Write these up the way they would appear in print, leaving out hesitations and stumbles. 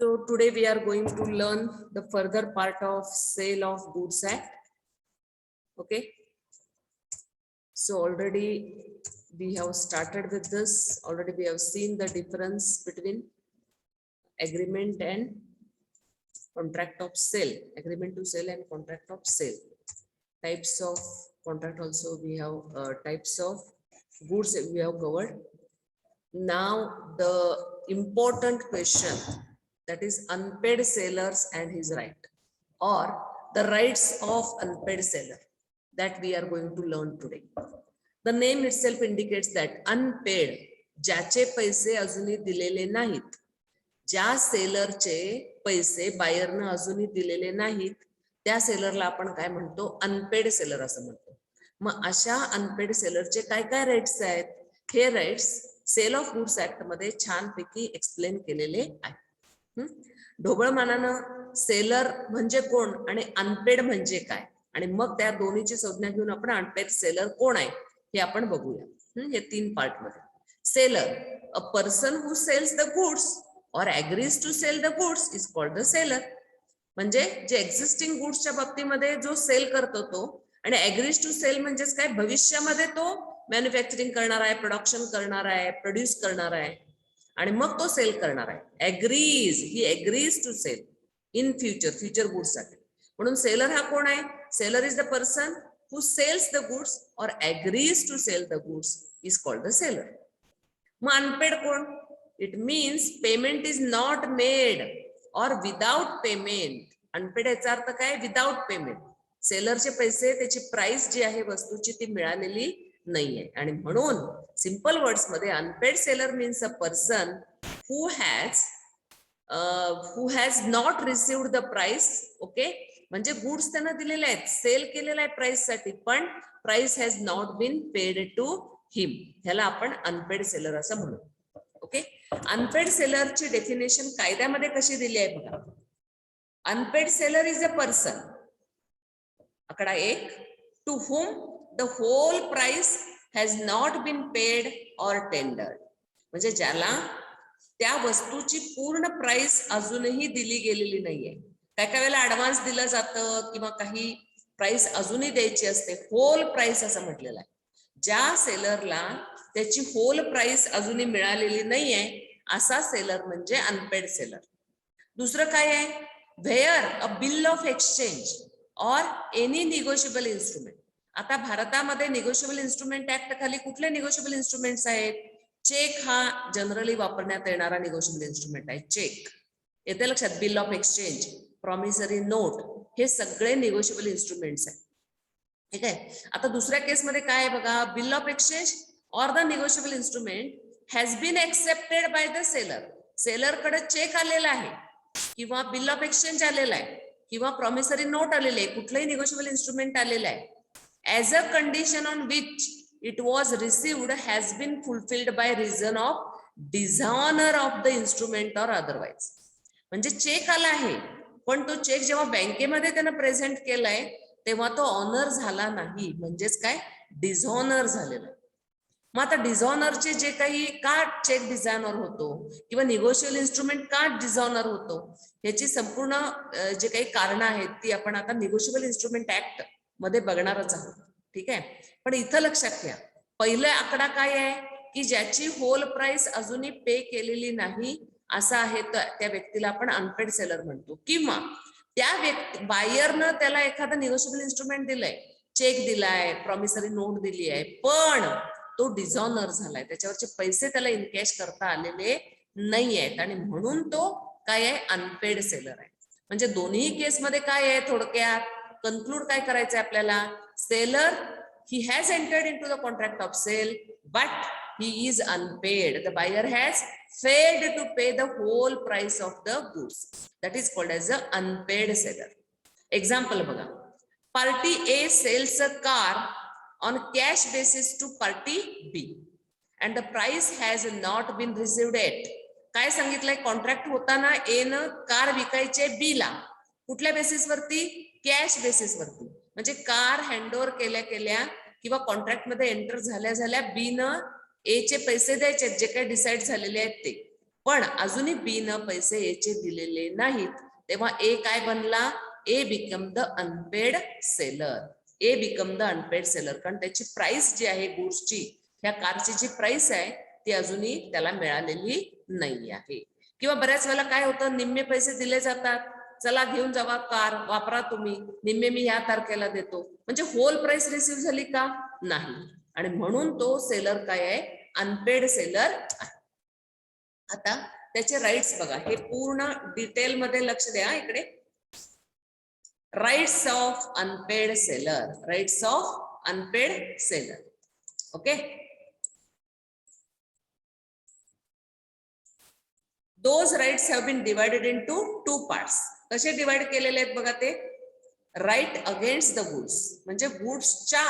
So today we are going to learn the further part of Sale of Goods Act. Okay. So already we have started with this. Already we have seen the difference between agreement and contract of sale. Agreement to sell and contract of sale. Types of contract also we have types of goods we have covered. Now the important question, that is unpaid sellers and his right, or the rights of unpaid seller, that we are going to learn today. The name itself indicates that unpaid, ज्याचे पैसे अजूनही दिलेले नाहीत, ज्या सेलरचे पैसे बायरनं अजूनही दिलेले नाहीत, त्या सेलरला आपण काय म्हणतो, अनपेड सेलर असं म्हणतो. मग अशा अनपेड सेलरचे काय काय राईट्स आहेत, हे rights sale of goods act मध्ये छानपैकी एक्सप्लेन केलेले आहे. ढोबळमानानं सेलर म्हणजे कोण आणि अनपेड म्हणजे काय, आणि मग त्या दोन्हीची संज्ञा घेऊन आपण अनपेड सेलर कोण आहे हे आपण बघूया. हे तीन पार्ट मध्ये. Seller, a person who sells the goods or agrees to sell the goods is called the seller. म्हणजे जे एक्झिस्टिंग गुड्सच्या बाबतीमध्ये जो सेल करतो तो, आणि एग्रीज टू सेल म्हणजेच काय, भविष्यामध्ये तो मॅन्युफॅक्चरिंग करणार आहे, प्रोडक्शन करणार आहे, प्रोड्यूस करणार आहे आणि मग तो सेल करणार आहे. Agrees, he agrees to sell in future, future goods साठी. म्हणून सेलर हा कोण आहे, seller is the person who sells the goods or agrees to sell the goods is called the seller. मग अनपेड कोण, it means payment is not made or without payment. Unpaid याचा अर्थ काय, विदाउट पेमेंट. सेलरचे पैसे, त्याची price जी आहे वस्तूची ती मिळालेली नाहीये. आणि म्हणून सिंपल वर्ड्स मध्ये unpaid seller means a person who has not received the price. Okay, म्हणजे गुड्स त्यांना दिलेले आहेत, सेल केलेला आहे प्राइस साठी, पण price has not been paid to him. ह्याला आपण अनपेड सेलर असं म्हणू. ओके, अनपेड सेलरची डेफिनेशन कायद्यामध्ये कशी दिली आहे बघा. Unpaid seller is a person, आकडा 1, to whom the whole price has not been paid or tendered. म्हणजे ज्याला त्या वस्तूची पूर्ण प्राइस अजूनही दिली गेलेली नाहीये. काय काय वेळेला ऍडव्हान्स दिलं जातं किंवा काही प्राइस अजूनही द्यायची असते. होल प्राइस असं म्हटलेलं आहे. ज्या सेलरला त्याची होल प्राइस अजूनही मिळालेली नाहीये असा सेलर म्हणजे अनपेड सेलर. दुसरं काय आहे, where a bill of exchange और एनी निगोशिएबल इन्स्ट्रुमेंट. आता भारतामध्ये निगोशिएबल इन्स्ट्रुमेंट ऍक्ट खाली कुठले निगोशिएबल इन्स्ट्रुमेंट्स आहेत, चेक हा जनरली वापरण्यात येणारा निगोशिएबल इन्स्ट्रुमेंट आहे. चेक येते लक्षात, bill of exchange, promissory note, हे सगळे निगोशिएबल इन्स्ट्रुमेंट्स आहेत. ठीक आहे. आता दुसऱ्या केसमध्ये काय आहे बघा, bill of exchange or the negotiable instrument has been accepted by the seller. सेलरकडे चेक आलेला आहे किंवा बिल ऑफ एक्सचेंज आलेला आहे किंवा प्रॉमिसरी नोट आलेली आहे, कुठलंही निगोशिएबल इन्स्ट्रुमेंट आलेलं आहे, as a condition on which it was received has been fulfilled by reason of dishonor of the instrument or otherwise. म्हणजे चेक आला आहे, पण तो चेक जेव्हा बँकेमध्ये त्यानं प्रेझेंट केलाय तेव्हा तो ऑनर झाला नाही, म्हणजेच काय, डिझॉनर झालेला. मग आता डिझॉनरचे जे काही, का चेक डिझॉनर होतो किंवा निगोशिएबल इन्स्ट्रुमेंट का डिझॉनर होतो, याची संपूर्ण जे काही कारण आहेत ती आपण आता निगोशिएबल इन्स्ट्रुमेंट ऍक्ट मध्ये बघणारच आहोत. ठीक आहे. पण इथं लक्षात घ्या, पहिला आकडा काय आहे की ज्याची होल प्राइस अजूनही पे केलेली नाही असा आहे, तर त्या व्यक्तीला आपण अनपेड सेलर म्हणतो. किंवा त्या व्यक्ती, बायरनं त्याला एखादं निगोशिएबल इन्स्ट्रुमेंट दिलंय, चेक दिलाय, प्रॉमिसरी नोट दिली आहे, पण तो डिझॉनर झालाय, त्याच्यावरचे पैसे त्याला इनकॅश करता आलेले नाही आहेत आणि म्हणून तो काय आहे, अनपेड सेलर आहे. म्हणजे दोन्ही केसमध्ये काय आहे, थोडक्यात कन्क्लूड काय करायचंय आपल्याला, seller he has entered into the contract of sale but he is unpaid. The buyer has failed to pay the whole price of the goods. That is called as a unpaid seller. Example बघा, party A sells a car on cash basis to party B and the price has not been received yet. काय सांगितलंय, contract होताना ए न car विकायचे बी ला, कुठल्या basis वरती, cash basis वरती. म्हणजे कार हँडओव्हर केल्या केल्या किंवा कॉन्ट्रॅक्ट मध्ये एंटर झाल्या झाल्या बी न ए चे पैसे द्यायचे जे काही डिसाईड झालेले आहेत ते. पण अजूनही बी न पैसे याचे दिलेले नाहीत, तेव्हा ए काय बनला, A become the unpaid seller. A become the unpaid seller, कारण त्याची प्राइस जी आहे गुड्सची, ह्या कारची जी प्राइस आहे ती अजूनही त्याला मिळालेली नाही आहे. किंवा बऱ्याच वेळेला काय होतं, निम्मे पैसे दिले जातात, चला घेऊन जावा कार, वापरा तुम्ही, निम्मे मी ह्या तारखेला देतो, म्हणजे होल प्राइस रिसीव्ह झाली का, नाही. आणि म्हणून तो सेलर काय आहे, अनपेड सेलर आहे. आता त्याचे राईट्स बघा, हे पूर्ण डिटेल मध्ये लक्ष द्या इकडे. Rights of unpaid seller, rights of unpaid seller. Okay, those rights have been divided into 2 parts. कसे डिवाइड केलेले आहेत बघा ते. राइट अगेन्स्ट द गुड्स, म्हणजे गुड्सच्या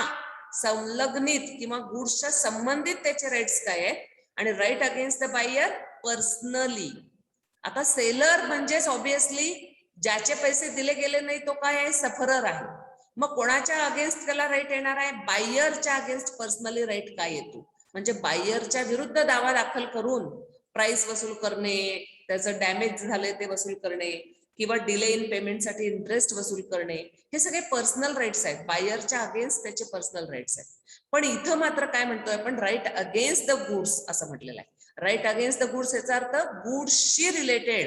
संलग्नित किंवा गुड्सच्या संबंधित त्याचे राइट्स काय आहेत, आणि right against the buyer personally. आता सेलर म्हणजेच ऑब्विसली ज्याचे पैसे दिले गेले नाही तो काय आहे, सफरर आहे. मग कोणाच्या अगेन्स्ट त्याला राईट येणार आहे, बायरच्या अगेन्स्ट पर्सनली राईट काय येतो, म्हणजे बायरच्या विरुद्ध दावा दाखल करून प्राइस वसूल करणे, त्याचं डॅमेज झाले ते वसूल करणे, किंवा डिले इन पेमेंटसाठी इंटरेस्ट वसूल करणे, हे सगळे पर्सनल राईट्स आहेत. बायरच्या अगेन्स्ट त्याचे पर्सनल राईट्स आहेत. पण इथं मात्र काय म्हणतोय आपण, राईट अगेन्स्ट द गुड्स असं म्हटलेलं आहे. राईट अगेन्स्ट द गुड्स याचा अर्थ गुड्सशी रिलेटेड,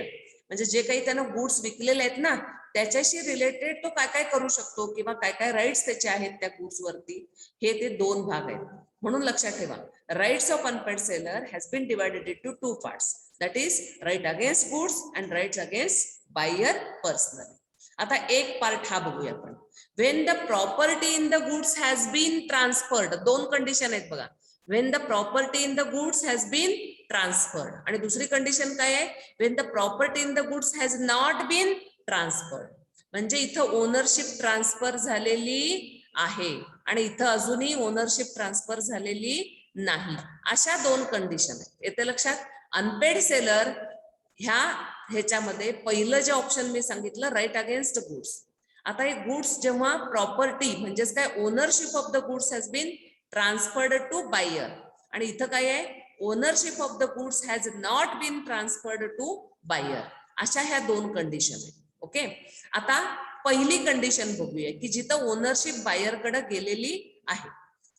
म्हणजे जे काही त्यानं गुड्स विकलेले आहेत ना त्याच्याशी रिलेटेड तो काय काय करू शकतो, किंवा काय काय राईट्स त्याचे आहेत त्या गुड्स वरती, हे ते 2 भाग आहेत. म्हणून लक्षात ठेवा, rights of unpaid seller has been divided into 2 parts, that is right against goods and rights against buyer personally. आता एक पार्ट हा बघूया आपण. When the property in the goods has been transferred, 2 condition आहेत बघा. When the property in the goods has been transferred, आणि दुसरी condition काय आहे, when the property in the goods has not been transferred, म्हणजे इथं ओनरशिप ट्रान्सफर झालेली आहे आणि इथं अजूनही ओनरशिप ट्रान्सफर झालेली नाही. अशा 2 कंडिशन आहेत. येते लक्षात. अनपेड सेलर ह्याच्यामध्ये पहिलं जे ऑप्शन मी सांगितलं, राईट अगेन्स्ट गुड्स. आता हे गुड्स जेव्हा प्रॉपर्टी म्हणजेच काय, ownership of the goods has been transferred to buyer, आणि इथं काय आहे, ownership of the goods has not been transferred to buyer. अशा ह्या 2 कंडिशन आहेत. ओके, आता पहिली कंडिशन बघूया की जिथं ओनरशिप बायरकडे गेलेली आहे.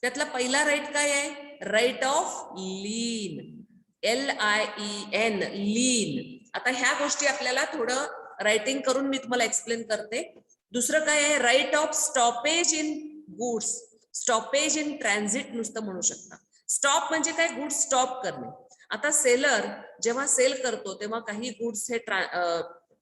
त्यातला पहिला राईट काय आहे, राईट ऑफ लीन, LIEN, लीन. आता ह्या गोष्टी आपल्याला थोडं रायटिंग करून मी तुम्हाला एक्सप्लेन करते. दुसरं काय आहे, right of stoppage in goods, stoppage in transit नुसतं म्हणू शकता. स्टॉप म्हणजे काय, गुड्स स्टॉप करणे. आता सेलर जेव्हा सेल करतो तेव्हा काही गुड्स हे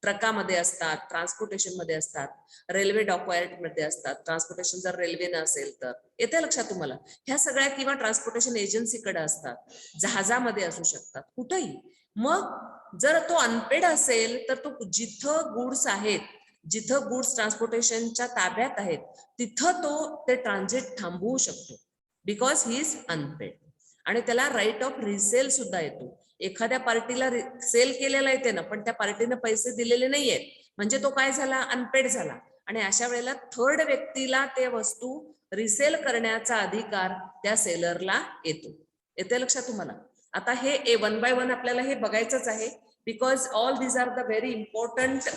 ट्रकामध्ये असतात, ट्रान्सपोर्टेशन मध्ये असतात, रेल्वे डॉकयार्ड मध्ये असतात. ट्रान्सपोर्टेशन जर रेल्वेनं असेल तर येते लक्षात तुम्हाला. ह्या सगळ्या किंवा ट्रान्सपोर्टेशन एजन्सीकडे असतात, जहाजामध्ये असू शकतात, कुठेही. मग जर तो अनपेड असेल तर तो जिथं गुड्स आहेत, जिथं गुड्स ट्रान्सपोर्टेशनच्या ताब्यात आहेत, तिथं तो ते ट्रान्झिट थांबवू शकतो, बिकॉज ही इज अनपेड. आणि त्याला राईट ऑफ रिसेल सुद्धा येतो. एखाद्या पार्टीला सेल केलेला येते ना, पण त्या पार्टीने पैसे दिलेले नाहीयेत, म्हणजे तो काय झाला, अनपेड झाला. आणि अशा वेळेला थर्ड व्यक्तीला ते वस्तू रिसेल करण्याचा अधिकार त्या सेलरला येतो. येते लक्षात तुम्हाला. आता हे 1 by 1 आपल्याला हे बघायचंच आहे, because all these are the very important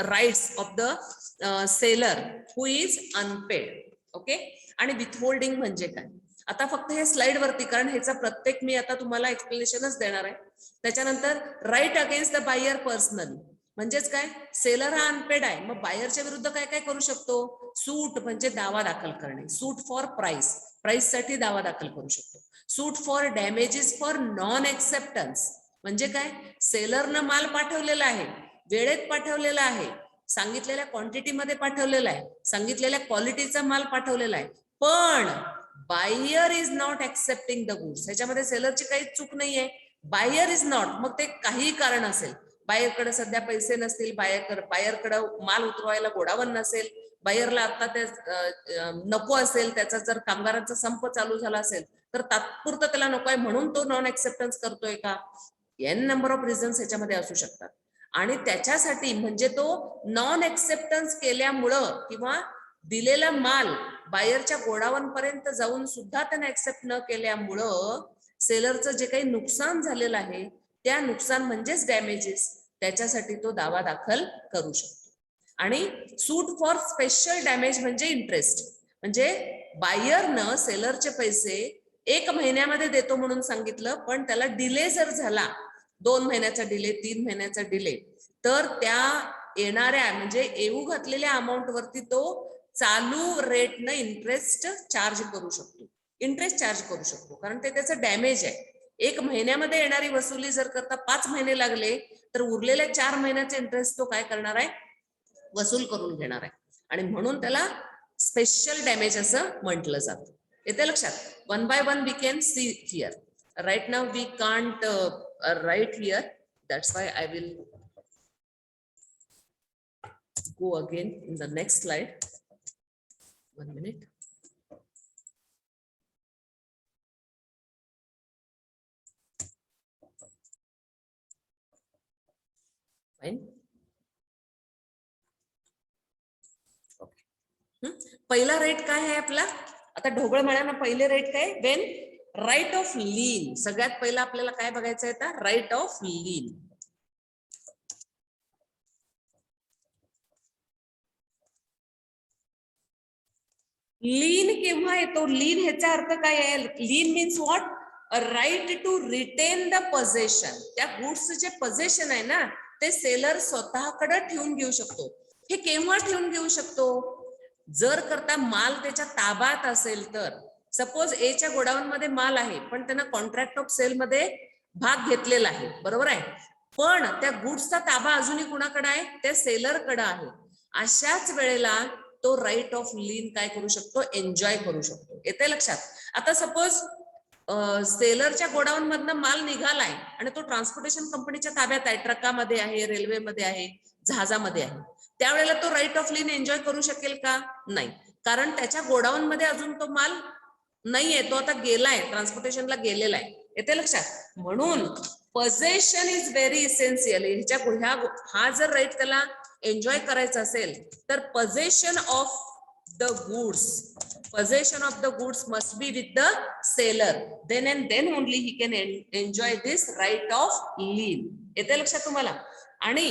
rights of the seller who is unpaid. Okay, आणि विथहोल्डिंग म्हणजे काय, आता फक्त हे स्लाइड वरती, कारण ह्याचा प्रत्येक मी आता तुम्हाला एक्सप्लेनेशनच देणार आहे. त्याच्यानंतर right against the buyer personally, म्हणजेच काय, सेलर हा अनपेड आहे, मग बायरच्या विरुद्ध काय काय करू शकतो, सूट म्हणजे दावा दाखल करणे. सूट फॉर प्राइस, प्राइस साठी दावा दाखल करू शकतो. Suit for damages for non acceptance, म्हणजे काय, सेलरनं माल पाठवलेला आहे, वेळेत पाठवलेला आहे, सांगितलेल्या क्वांटिटीमध्ये पाठवलेला आहे, सांगितलेल्या क्वालिटीचा माल पाठवलेला आहे, पण buyer is not accepting the goods. ह्याच्यामध्ये सेलरची काही चूक नाहीये, बायर इज नॉट. मग ते काही कारण असेल, बायरकडे सध्या पैसे नसतील, बायरकडे माल उतरवायला गोडावण नसेल, बायरला आता ते नको असेल, त्याचा जर कामगारांचा संप चालू झाला असेल तर तात्पुरतं त्याला नको आहे म्हणून तो नॉन एक्सेप्टन्स करतोय का, n नंबर ऑफ रिझन्स ह्याच्यामध्ये असू शकतात. आणि त्याच्यासाठी म्हणजे तो नॉन एक्सेप्टन्स केल्यामुळं किंवा दिलेला माल बायरच्या गोडावण पर्यंत जाऊन सुद्धा त्यांना एक्सेप्ट न केल्यामुळं सेलरचं जे काही नुकसान झालेलं आहे त्या नुकसान म्हणजेच डॅमेजेस, त्याच्यासाठी तो दावा दाखल करू शकतो. आणि सूट फॉर स्पेशल डॅमेज म्हणजे इंटरेस्ट, म्हणजे बायरनं सेलरचे पैसे 1 महिन्यामध्ये देतो म्हणून सांगितलं, पण त्याला डिले जर झाला, 2 महिन्याचा डिले, 3 महिन्याचा डिले, तर त्या येणाऱ्या म्हणजे येऊ घातलेल्या अमाऊंट वरती तो चालू रेटनं इंटरेस्ट चार्ज करू शकतो, इंटरेस्ट चार्ज करू शकतो, कारण ते त्याचं डॅमेज आहे. 1 महिन्यामध्ये येणारी वसुली जर करता 5 महिने लागले, तर उरलेल्या 4 महिन्याचे इंटरेस्ट तो काय करणार आहे, वसूल करून घेणार आहे. आणि म्हणून त्याला स्पेशल डॅमेज असं म्हटलं जातं. येते लक्षात? One by one we can see here. Right now we can't write here, that's why I will go again in the next slide. 1 minute. Fine. Okay. पहिला रेट काय आहे आपला? आता ढोबळ मळ्याना पहिले रेट काय? वेन राईट ऑफ लीन. सगळ्यात पहिला आपल्याला काय बघायचं आहे आता? राईट ऑफ लीन. लीन केव्हा येतो? लीन ह्याचा अर्थ काय आहे? Lien means what? A right to retain the possession. त्या गुड्सचे जे पोझेशन आहे ना, ते सेलर स्वतःकडे ठेवून घेऊ शकतो. हे केव्हा ठेवून घेऊ शकतो? जर करता माल त्याच्या ताब्यात असेल तर. सपोज एच्या गोडाऊन मध्ये माल आहे, पण त्यानं कॉन्ट्रॅक्ट ऑफ सेल मध्ये भाग घेतलेला आहे, बरोबर आहे, पण त्या गुड्सचा ताबा अजूनही कुणाकडे आहे? त्या सेलरकडे आहे. अशाच वेळेला तो राईट ऑफ लीन काय करू शकतो? एन्जॉय करू शकतो. येते लक्षात? आता सपोज सेलरच्या गोडाऊन मधनं माल निघालाय आणि तो ट्रान्सपोर्टेशन कंपनीच्या ताब्यात आहे, ट्रकामध्ये आहे, रेल्वेमध्ये आहे, जहाजामध्ये आहे, त्यावेळेला तो राईट ऑफ लीन एन्जॉय करू शकेल का? नाही, कारण त्याच्या गोडाऊन मध्ये अजून तो माल नाहीये, तो आता गेलाय, ट्रान्सपोर्टेशनला गेलेला आहे. येते लक्षात? म्हणून पोझेशन इज व्हेरी इसेन्शियल. ह्या हा जर राईट त्याला एन्जॉय करायचा असेल तर possession of the goods, possession of the goods must be with the seller, then and then only he can enjoy this right of lien. येते लक्षात तुम्हाला? आणि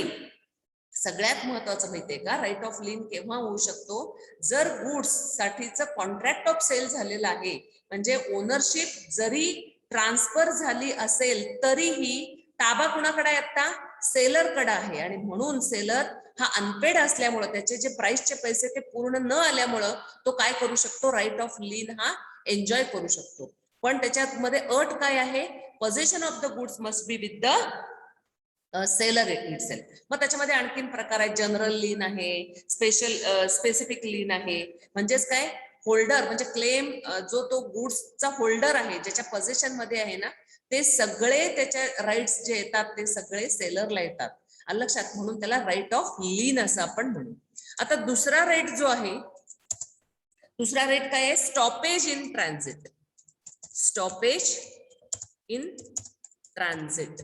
सगळ्यात महत्वाचं माहितीये का, राईट ऑफ लीन केव्हा होऊ शकतो? जर गुड्स साठीचं कॉन्ट्रॅक्ट ऑफ सेल झालेलं आहे, म्हणजे ओनरशिप जरी ट्रान्सफर झाली असेल तरीही ताबा कुणाकडे आहे? आता सेलरकडे आहे. आणि म्हणून सेलर हा अनपेड असल्यामुळं, त्याचे जे प्राइसचे पैसे ते पूर्ण न आल्यामुळं तो काय करू शकतो? राईट ऑफ लीन हा एन्जॉय करू शकतो. पण त्याच्यामध्ये अट काय आहे? Possession of the goods must be with the seller itself. मग त्याच्यामध्ये आणखीन प्रकार आहेत. जनरल लीन आहे, स्पेसिफिक लीन आहे. म्हणजेच काय? होल्डर म्हणजे क्लेम, जो तो गुड्सचा होल्डर आहे, ज्याच्या पोझेशन मध्ये आहे ना, ते सगळे त्याच्या राईट्स जे येतात ते सगळे सेलरला येतात. लक्षात? म्हणून त्याला राईट ऑफ लीन असं आपण म्हणू. आता दुसरा रेट जो आहे, दुसरा रेट काय आहे? Stoppage in transit. Stoppage in transit.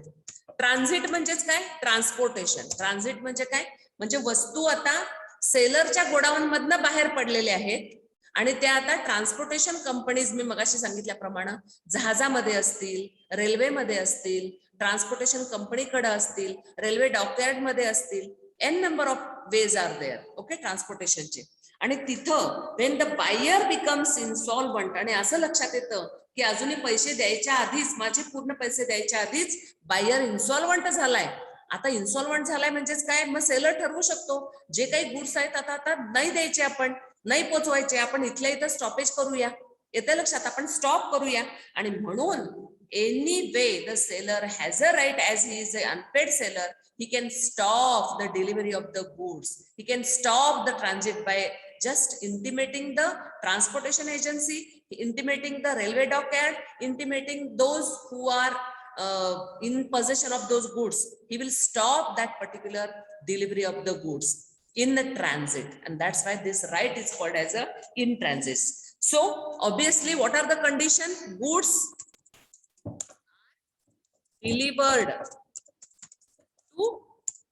Transit म्हणजेच काय? ट्रान्सपोर्टेशन. ट्रान्झिट म्हणजे काय? म्हणजे वस्तू आता सेलरच्या गोडाऊन मधनं बाहेर पडलेल्या आहेत आणि त्या आता ट्रान्सपोर्टेशन कंपनीज, मी मगाशी सांगितल्याप्रमाणे, जहाजामध्ये असतील, रेल्वेमध्ये असतील, ट्रान्सपोर्टेशन कंपनीकडे असतील, रेल्वे डॉकयार्ड मध्ये असतील, n number of ways are there, okay, ट्रान्सपोर्टेशनचे. आणि तिथं when the buyer becomes insolvent, आणि असं लक्षात येतं की अजूनही पैसे द्यायच्या आधीच, माझे पूर्ण पैसे द्यायच्या आधीच बायर इन्सॉल्वंट झालाय. आता इन्सॉल्वंट झालाय म्हणजेच काय? मग सेलर ठरवू शकतो जे काही गुड्स आहेत आता नाही द्यायचे, आपण नाही पोचवायचे, आपण इथल्या इथं स्टॉपेज करूया. येते लक्षात? आपण स्टॉप करूया. आणि म्हणून anyway the seller has a right, as he is a unpaid seller, he can stop the delivery of the goods, he can stop the transit by just intimating the transportation agency, intimating the railway dockyard, intimating those who are in possession of those goods. He will stop that particular delivery of the goods in the transit, and that's why this right is called as a in transit. So obviously what are the condition? Goods delivered to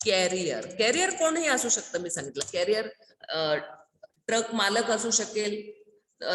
carrier. Carrier कोणही असू शकतं, मी सांगितलं. Carrier truck मालक असू शकेल,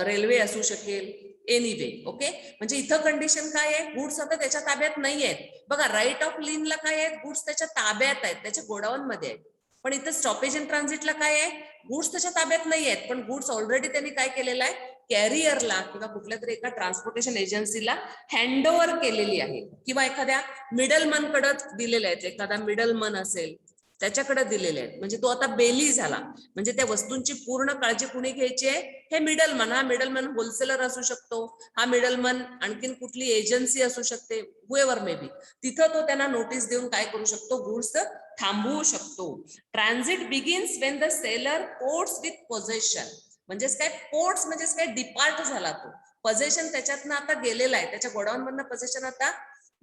railway असू शकेल, anyway. Okay, म्हणजे इथं कंडिशन काय आहे, गुड्स आता त्याच्या ताब्यात नाही आहेत. बघा राईट ऑफ लिनला काय आहे, गुड्स त्याच्या ताब्यात आहेत, त्याच्या गोडाऊन मध्ये आहेत. पण इथं स्टॉपेज इन ट्रान्झिटला काय आहे, गुड्स त्याच्या ताब्यात नाही आहेत, पण गुड्स ऑलरेडी त्यांनी काय केलेलं आहे, कॅरियरला किंवा कुठल्या तरी एका ट्रान्सपोर्टेशन एजन्सीला हँडओव्हर केलेली आहे, किंवा एखाद्या मिडलमन कडे दिलेले आहेत. एखादा मिडलमन असेल त्याच्याकडे दिलेले आहेत, म्हणजे तो आता बेली झाला. म्हणजे त्या वस्तूंची पूर्ण काळजी कुणी घ्यायची आहे, हे मिडलमन. हा मिडलमन होलसेलर असू शकतो, हा मिडलमन आणखीन कुठली एजन्सी असू शकते, हुएवर मे बी. तिथं तो त्यांना नोटीस देऊन काय करू शकतो, गुड्स थांबवू शकतो. Transit begins when the seller parts with possession. म्हणजेच काय, पोर्ट्स म्हणजेच काय, डिपार्ट झाला तो. पोझेशन त्याच्यातनं आता गेलेला आहे, त्याच्या गोडाऊन मधनं पोझेशन आता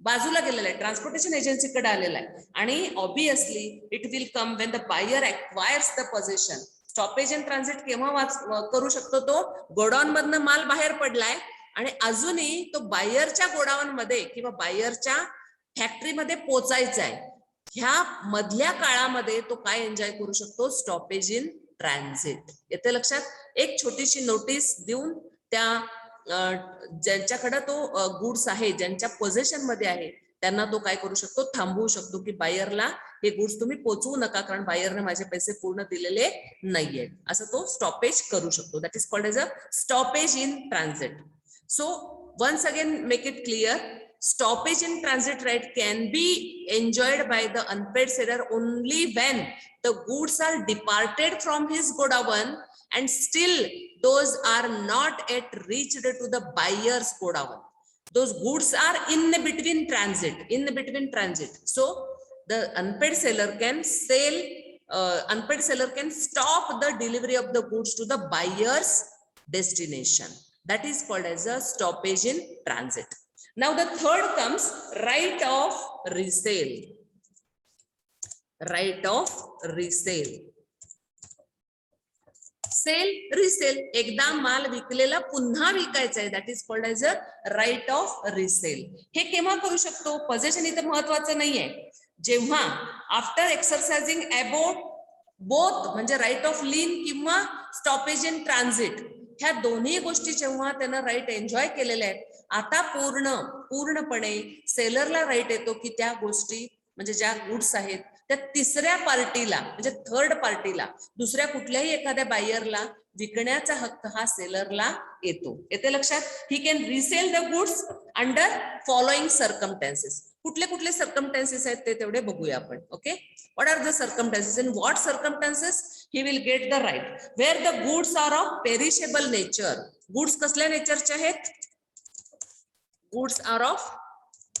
बाजूला गेलेला आहे, ट्रान्सपोर्टेशन एजन्सीकडे आलेला आहे. आणि obviously it will come when the buyer acquires the possession. Stoppage in transit केव्हा करू शकतो, तो गोडाऊन मधनं माल बाहेर पडलाय आणि अजूनही तो बायरच्या गोडाऊन मध्ये किंवा बायरच्या फॅक्टरीमध्ये पोचायचा आहे. ह्या मधल्या काळामध्ये तो काय एन्जॉय करू शकतो, स्टॉपेज इन ट्रान्झिट. येते लक्षात. एक छोटीशी नोटीस देऊन त्या ज्यांच्याकडे तो गुड्स आहे, ज्यांच्या पोझेशन मध्ये आहे, त्यांना तो काय करू शकतो, थांबवू शकतो की बायरला हे गुड्स तुम्ही पोचवू नका, कारण बायरने माझे पैसे पूर्ण दिलेले नाहीये. असं तो स्टॉपेज करू शकतो. That is called as a stoppage in transit. So once again make it clear, stoppage in transit right can be enjoyed by the unpaid seller only when the goods are departed from his godown and still those are not yet reached to the buyer's godown. Those goods are in between transit. So the unpaid seller can stop the delivery of the goods to the buyer's destination. That is called as a stoppage in transit. Now the third comes right of resale. Right of resale. Sale resale, एकदा माल विकलेला पुन्हा विकायचा आहे, that is called as a right of resale. हे केव्हा करू शकतो, पोझेशन इथं महत्वाचं नाहीये. जेव्हा आफ्टर एक्सरसाइजिंग अबाउट बोथ, म्हणजे राईट ऑफ लीन किंवा स्टॉपेज इन ट्रान्झिट, ह्या दोन्ही गोष्टी जेव्हा त्यानं राईट एन्जॉय केलेल्या आहेत, आता पूर्णपणे सेलरला राईट येतो की त्या गोष्टी, म्हणजे ज्या गुड्स आहेत त्या तिसऱ्या पार्टीला, म्हणजे थर्ड पार्टीला, दुसऱ्या कुठल्याही एखाद्या बायरला विकण्याचा हक्क हा सेलरला येतो. येते लक्षात. He can resell the goods under following circumstances. कुठले सर्कमस्टॅन्सेस आहेत ते तेवढे बघूया आपण. Okay, what are the circumstances, in what circumstances he will get the right, where the goods are of perishable nature. Goods कसल्या नेचरचे आहेत, goods are of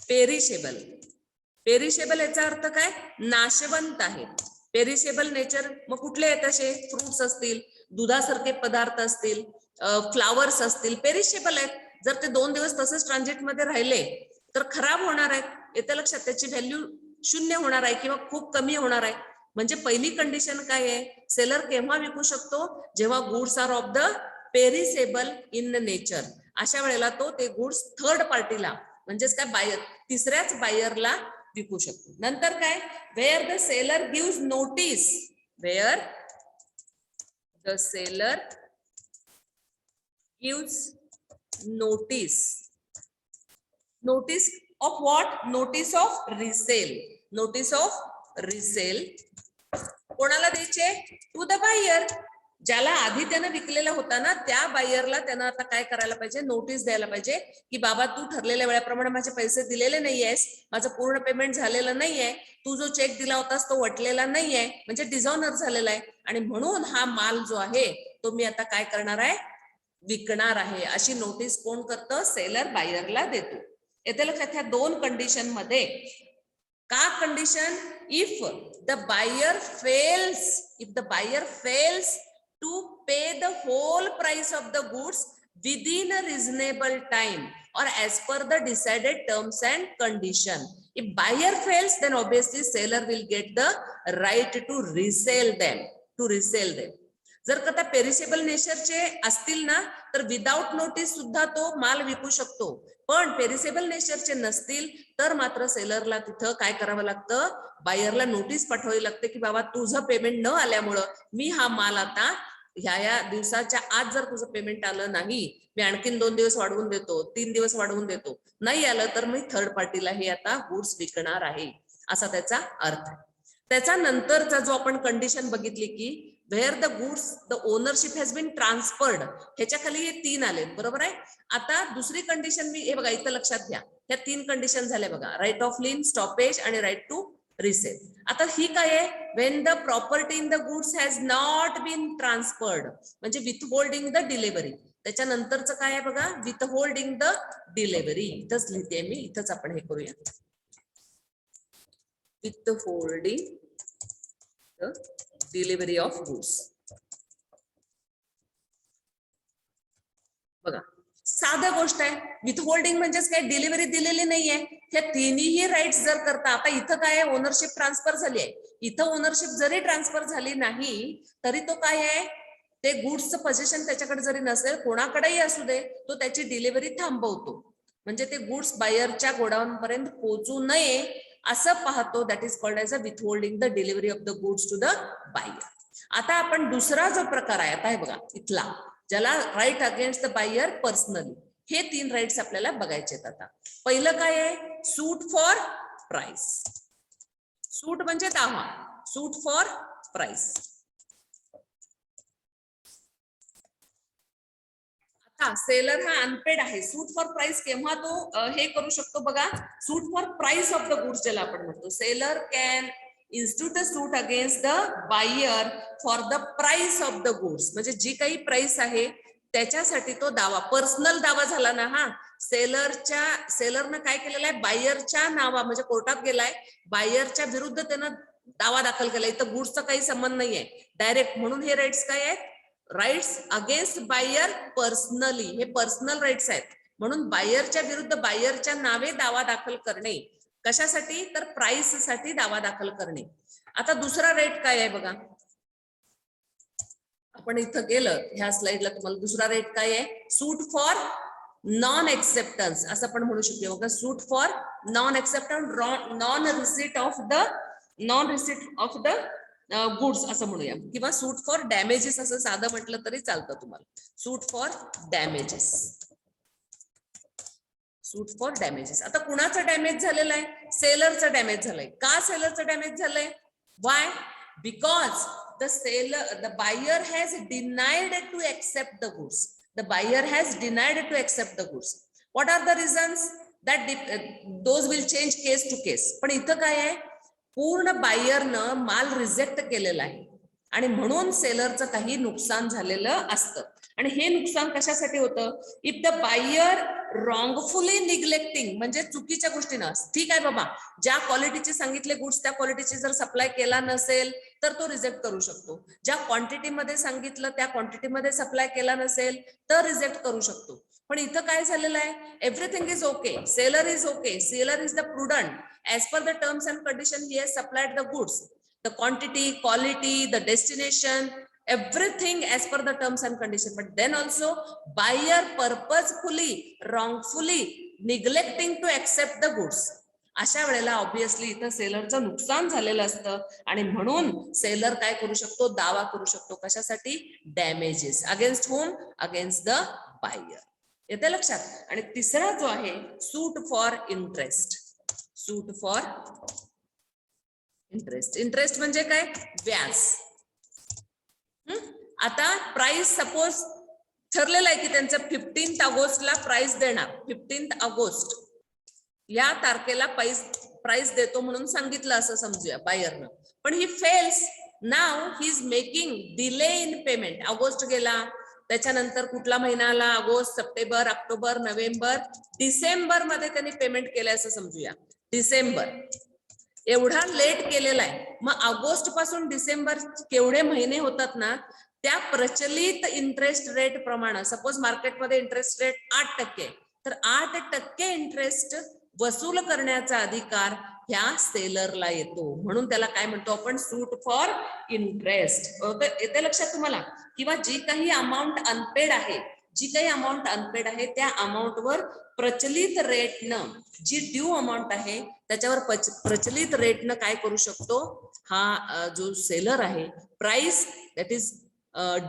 perishable. Perishable याचा अर्थ काय, नाशवंत आहे. पेरिशेबल नेचर मग कुठले आहेत, असे फ्रुट्स असतील, दुधासारखे पदार्थ असतील, फ्लावर्स असतील, पेरिशेबल आहेत. जर ते 2 दिवस तसंच ट्रान्झिट मध्ये राहिले तर खराब होणार आहेत. येतं लक्षात, त्याची व्हॅल्यू 0 होणार आहे किंवा खूप कमी होणार आहे. म्हणजे पहिली कंडिशन काय आहे, सेलर केव्हा विकू शकतो, जेव्हा goods are of the perishable in nature. अशा वेळेला तो ते गुड्स थर्ड पार्टीला, म्हणजेच काय, बायर, तिसऱ्याच बायरला विकू शकतो. नंतर काय, where the seller gives notice, where the seller gives notice. Notice of what, notice of resale. Notice of resale कोणाला द्यायचे, टू द बायर. ज्याला आधी त्यानं विकलेला होता ना, त्या बायरला त्यानं आता काय करायला पाहिजे, नोटीस द्यायला पाहिजे की बाबा तू ठरलेल्या वेळेप्रमाणे माझे पैसे दिलेले नाहीयेस, माझं पूर्ण पेमेंट झालेलं नाहीये, तू जो चेक दिला होतास तो वटलेला नाहीये, म्हणजे डिझॉनर झालेला आहे, आणि म्हणून हा माल जो आहे तो मी आता काय करणार आहे, विकणार आहे. अशी नोटीस कोण करतं, सेलर बायरला देतो. येते लक्षात. ह्या 2 कंडिशन मध्ये का condition, if the buyer fails to pay the whole price of the goods within a reasonable time or as per the decided terms and condition. If buyer fails, then obviously seller will get the right to resell them. जर का त्या perishable नेचरचे असतील ना, तर without notice सुद्धा तो माल विकू शकतो. पण पेरिशेबल नेचरचे नसतील तर मात्र सेलरला तिथं काय करावं लागतं, बायरला नोटीस पाठवावी लागते की बाबा तुझं पेमेंट न आल्यामुळं मी हा माल आता ह्या दिवसाच्या आज जर तुझं पेमेंट आलं नाही, मी आणखीन 2 दिवस वाढवून देतो, 3 दिवस वाढवून देतो, नाही आलं तर मी थर्ड पार्टीला हे आता गुड्स विकणार आहे, असा त्याचा अर्थ आहे. त्याचा नंतरचा जो आपण कंडिशन बघितली की where the goods the ownership has been transferred, ह्याच्या खाली हे 3 आले, बरोबर आहे. आता दुसरी कंडिशन मी हे बघा इथं लक्षात घ्या, ह्या 3 कंडिशन झाल्या बघा, राईट ऑफ लिन, स्टॉपेज आणि राईट टू रिसेल. आता ही काय आहे, when the property in the goods has not been transferred, म्हणजे विथ होल्डिंग द डिलिव्हरी. त्याच्यानंतरचं काय आहे बघा, विथ होल्डिंग द डिलिव्हरी. इथंच लिहिते मी, इथंच आपण हे करूया, with holding the delivery of goods. बघा साधा गोष्ट आहे, विथ होल्डिंग म्हणजेच काय, डिलिव्हरी दिलेली नाहीये. ह्या तिन्ही राईट्स जर करता, आता इथं काय आहे, ओनरशिप ट्रान्सफर झाली आहे. इथं ओनरशिप जरी ट्रान्सफर झाली नाही तरी तो काय आहे, ते गुड्सचं पोझिशन त्याच्याकडे जरी नसेल, कोणाकडेही असू दे, तो त्याची डिलिव्हरी थांबवतो. म्हणजे ते गुड्स बायरच्या गोडाऊन पर्यंत पोहोचू नये असं पाहतो. That is called as a withholding the delivery of the goods to the buyer. आता आपण दुसरा जो प्रकार आहे, आता हे बघा इथला, ज्याला right against the buyer personally, हे 3 राईट्स आपल्याला बघायचे आहेत. आता पहिलं काय आहे, सूट फॉर प्राइस. सूट म्हणजे दावा, सूट फॉर प्राइस. आता सेलर हा अनपेड आहे, सूट फॉर प्राइस केव्हा तो हे करू शकतो बघा, suit for price of the goods ज्याला आपण म्हणतो. Seller can institute a suit against the buyer for the price of the goods, म्हणजे जी काही प्राइस आहे त्याच्यासाठी तो दावा, पर्सनल दावा झाला ना हा. सेलरनं काय केलेलं आहे, बायरच्या नावा, म्हणजे कोर्टात गेलाय, बायरच्या विरुद्ध त्यानं दावा दाखल केलाय. इथं गुड्सचा काही संबंध नाहीये डायरेक्ट, म्हणून हे राईट्स काय आहेत, राईट्स अगेन्स्ट बायर पर्सनली, हे पर्सनल राईट्स आहेत. म्हणून बायरच्या विरुद्ध बायरच्या नावे दावा दाखल करणे, कशासाठी, तर प्राइस साठी दावा दाखल करणे. आता दुसरा राईट काय आहे बघा, आपण इथं गेलं ह्या स्लाइडला, तुम्हाला दुसरा रेट काय आहे, सूट फॉर नॉन एक्सेप्टन्स, असं आपण म्हणू शकतो बघा. Suit for non acceptance, non receipt of the goods असं म्हणूया, किंवा सूट फॉर डॅमेजेस असं साधं म्हटलं तरी चालतं तुम्हाला. Suit for damages, suit for damages. आता कुणाचं डॅमेज झालेलं आहे, सेलरचं डॅमेज झालंय. का सेलरचं डॅमेज झालंय, why, because the buyer has denied to accept the goods. The buyer has denied to accept the goods. What are the reasons? That those will change case to case. पण इथं काय आहे, पूर्ण बायरनं माल रिजेक्ट केलेला आहे आणि म्हणून सेलरचं काही नुकसान झालेलं असतं. आणि हे नुकसान कशासाठी होतं, इफ द बायर रॉंगफुली निग्लेक्टिंग, म्हणजे चुकीच्या गोष्टीनं, ठीक आहे बाबा, ज्या क्वालिटीचे सांगितले गुड्स त्या क्वालिटीचे जर सप्लाय केला नसेल तर तो रिजेक्ट करू शकतो. ज्या क्वांटिटीमध्ये सांगितलं त्या क्वांटिटीमध्ये सप्लाय केला नसेल तर रिजेक्ट करू शकतो. पण इथं काय झालेलं आहे, everything is okay, seller is okay, seller is the prudent, as per the terms and condition he has supplied the goods, the quantity, quality, the destination, everything as per the terms and condition. But then also buyer purposefully, wrongfully neglecting to accept the goods. अशा वेळेला obviously इथं सेलरचं नुकसान झालेलं असतं आणि म्हणून seller काय करू शकतो, दावा करू शकतो. कशासाठी, damages. Against him, against the buyer. येते लक्षात. आणि तिसरा जो आहे, suit for interest. Suit for interest. Interest म्हणजे काय, व्याज. आता प्राइस सपोज ठरलेलं आहे की त्यांचं 15 ऑगस्टला प्राइस देणार, 15 ऑगस्ट या तारखेला प्राइस देतो म्हणून सांगितलं असं समजूया बायरनं. पण he fails, now he is making delay in payment. August गेला, त्याच्यानंतर कुठला महिना आला, August, September, October, November, December मध्ये त्यांनी पेमेंट केलंय असं समजूया. डिसेंबर एवढा लेट केलेला आहे. मग ऑगस्ट पासून डिसेंबर केवढे महिने होतात ना, त्या प्रचलित इंटरेस्ट रेट प्रमाणे, सपोज मार्केटमध्ये इंटरेस्ट रेट 8%, तर 8% इंटरेस्ट वसूल करण्याचा अधिकार ह्या सेलरला येतो. म्हणून त्याला काय म्हणतो आपण, सूट फॉर इंटरेस्ट. येते लक्षात तुम्हाला. किंवा जी काही अमाऊंट अनपेड आहे, जी काही अमाऊंट अनपेड आहे त्या अमाऊंटवर प्रचलित रेटनं, जी ड्यू अमाऊंट आहे त्याच्यावर प्रचलित रेटनं काय करू शकतो, हा जो सेलर आहे, price that is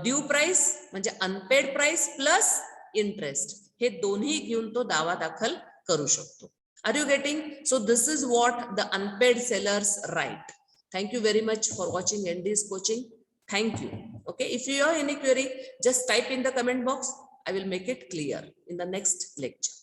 due price म्हणजे अनपेड प्राइस प्लस इंटरेस्ट, हे दोन्ही घेऊन तो दावा दाखल करू शकतो. Are you getting? So this is what the unpaid seller's right. Thank you very much for watching ND's coaching. Thank you. Okay, if you have any query, just type in the comment box. I will make it clear in the next lecture.